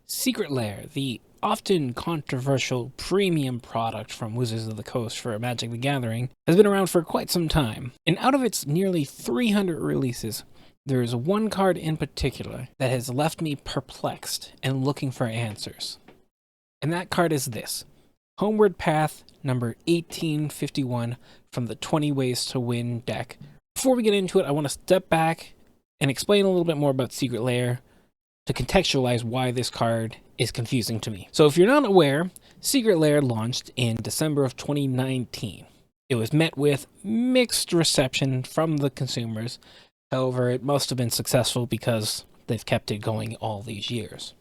Secret Lair, the often controversial premium product from Wizards of the Coast for Magic the Gathering, has been around for quite some time. And out of its nearly 300 releases, there is one card in particular that has left me perplexed and looking for answers. And that card is this: Homeward Path number 1851 from the 20 Ways to Win deck. Before we get into it, I want to step back and explain a little bit more about Secret Lair to contextualize why this card is confusing to me. So if you're not aware, Secret Lair launched in December of 2019. It was met with mixed reception from the consumers. However, it must have been successful because they've kept it going all these years.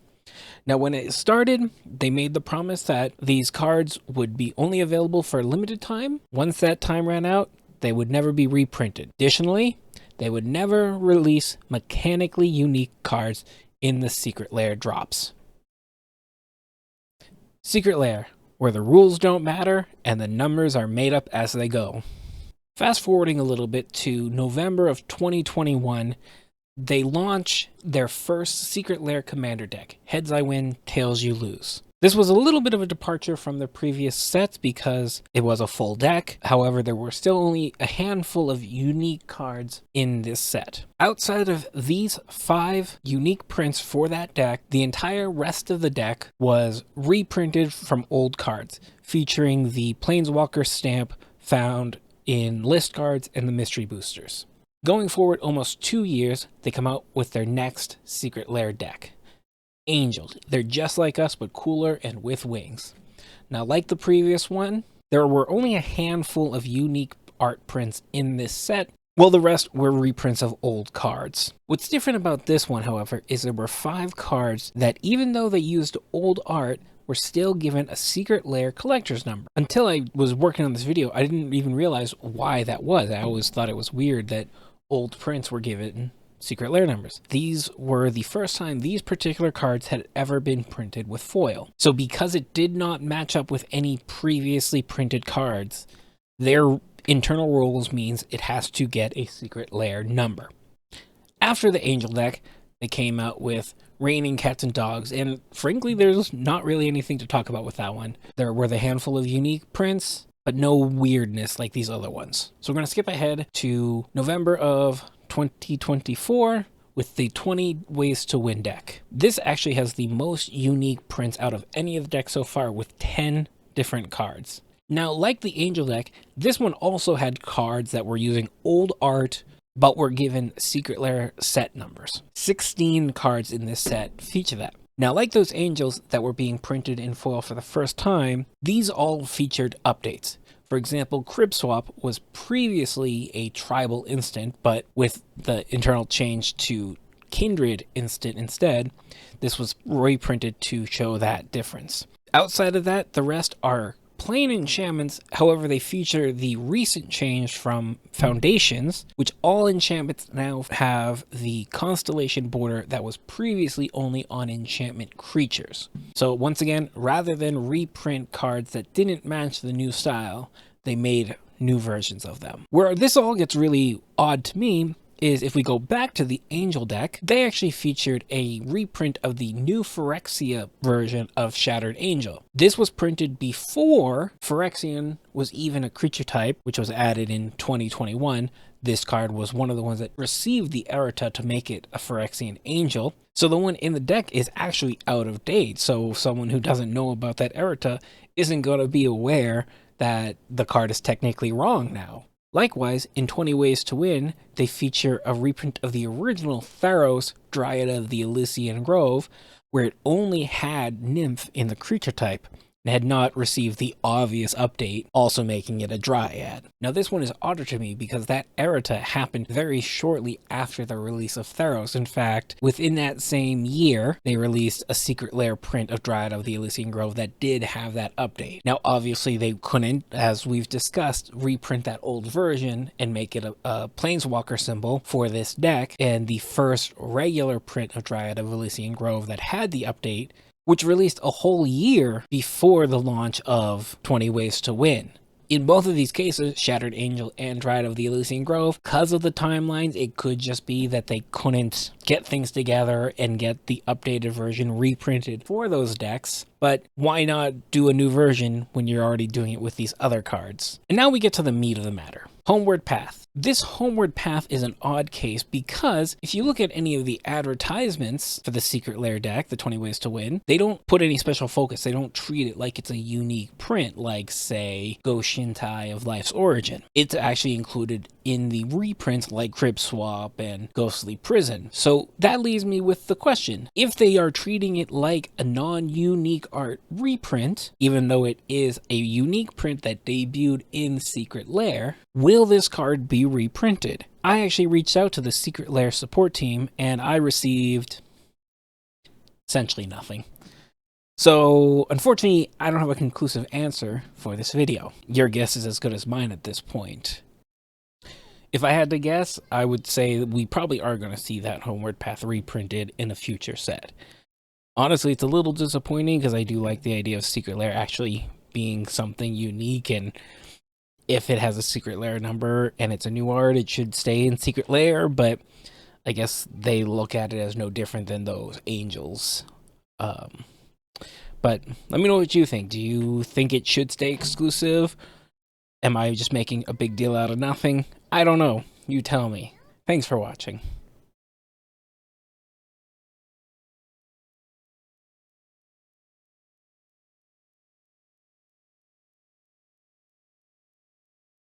Now, when it started, they made the promise that these cards would be only available for a limited time. Once that time ran out, they would never be reprinted. Additionally, they would never release mechanically unique cards in the Secret Lair drops. Secret Lair, where the rules don't matter and the numbers are made up as they go. Fast forwarding a little bit to November of 2021, they launch their first Secret Lair Commander deck, Heads I Win, Tails You Lose. This was a little bit of a departure from the previous sets because it was a full deck. However, there were still only a handful of unique cards in this set. Outside of these 5 unique prints for that deck, the entire rest of the deck was reprinted from old cards, featuring the Planeswalker stamp found in list cards and the mystery boosters. Going forward almost 2 years, they come out with their next Secret Lair deck. Angels. They're just like us, but cooler and with wings. Now, like the previous one, there were only a handful of unique art prints in this set, while the rest were reprints of old cards. What's different about this one, however, is there were 5 cards that, even though they used old art, were still given a Secret Lair collector's number. Until I was working on this video, I didn't even realize why that was. I always thought it was weird that old prints were given Secret Lair numbers. These were the first time these particular cards had ever been printed with foil. So because it did not match up with any previously printed cards, their internal rules means it has to get a Secret Lair number. After the Angel deck, they came out with Raining Cats and Dogs, and frankly, there's not really anything to talk about with that one. There were the handful of unique prints, but no weirdness like these other ones. So we're going to skip ahead to November of 2024 with the 20 Ways to Win deck. This actually has the most unique prints out of any of the decks so far, with 10 different cards. Now, like the Angel deck, this one also had cards that were using old art but were given Secret Lair set numbers. 16 cards in this set feature that. Now, like those Angels that were being printed in foil for the first time, these all featured updates. For example, Crib Swap was previously a tribal instant, but with the internal change to Kindred instant instead, this was reprinted to show that difference. Outside of that, the rest are plain enchantments. However, they feature the recent change from Foundations, which all enchantments now have the constellation border that was previously only on enchantment creatures. So once again, rather than reprint cards that didn't match the new style, they made new versions of them. Where this all gets really odd to me is if we go back to the Angel deck, they actually featured a reprint of the new Phyrexia version of Shattered Angel. This was printed before Phyrexian was even a creature type, which was added in 2021. This card was one of the ones that received the errata to make it a Phyrexian Angel. So the one in the deck is actually out of date. So someone who doesn't know about that errata isn't going to be aware that the card is technically wrong now. Likewise, in 20 Ways to Win, they feature a reprint of the original Theros, Dryad of the Elysian Grove, where it only had Nymph in the creature type, and had not received the obvious update, also making it a Dryad. Now this one is odder to me because that errata happened very shortly after the release of Theros. In fact, within that same year, they released a Secret Lair print of Dryad of the Elysian Grove that did have that update. Now obviously they couldn't, as we've discussed, reprint that old version and make it a Planeswalker symbol for this deck, and the first regular print of Dryad of Elysian Grove that had the update, which released a whole year before the launch of 20 Ways to Win. In both of these cases, Shattered Angel and Dryad of the Elysian Grove, because of the timelines, it could just be that they couldn't get things together and get the updated version reprinted for those decks. But why not do a new version when you're already doing it with these other cards? And now we get to the meat of the matter. Homeward Path. This Homeward Path is an odd case because if you look at any of the advertisements for the Secret Lair deck, the 20 Ways to Win, they don't put any special focus. They don't treat it like it's a unique print, like, say, Go Shintai of Life's Origin. It's actually included in the reprints like Crib Swap and Ghostly Prison. So that leaves me with the question, if they are treating it like a non-unique art reprint, even though it is a unique print that debuted in Secret Lair, will this card be reprinted? I actually reached out to the Secret Lair support team and I received essentially nothing. So unfortunately, I don't have a conclusive answer for this video. Your guess is as good as mine at this point. If I had to guess, I would say we probably are going to see that Homeward Path reprinted in a future set. Honestly, it's a little disappointing because I do like the idea of Secret Lair actually being something unique, and if it has a Secret Lair number and it's a new art, it should stay in Secret Lair, but I guess they look at it as no different than those angels. But let me know what you think. Do you think it should stay exclusive? Am I just making a big deal out of nothing? I don't know. You tell me. Thanks for watching.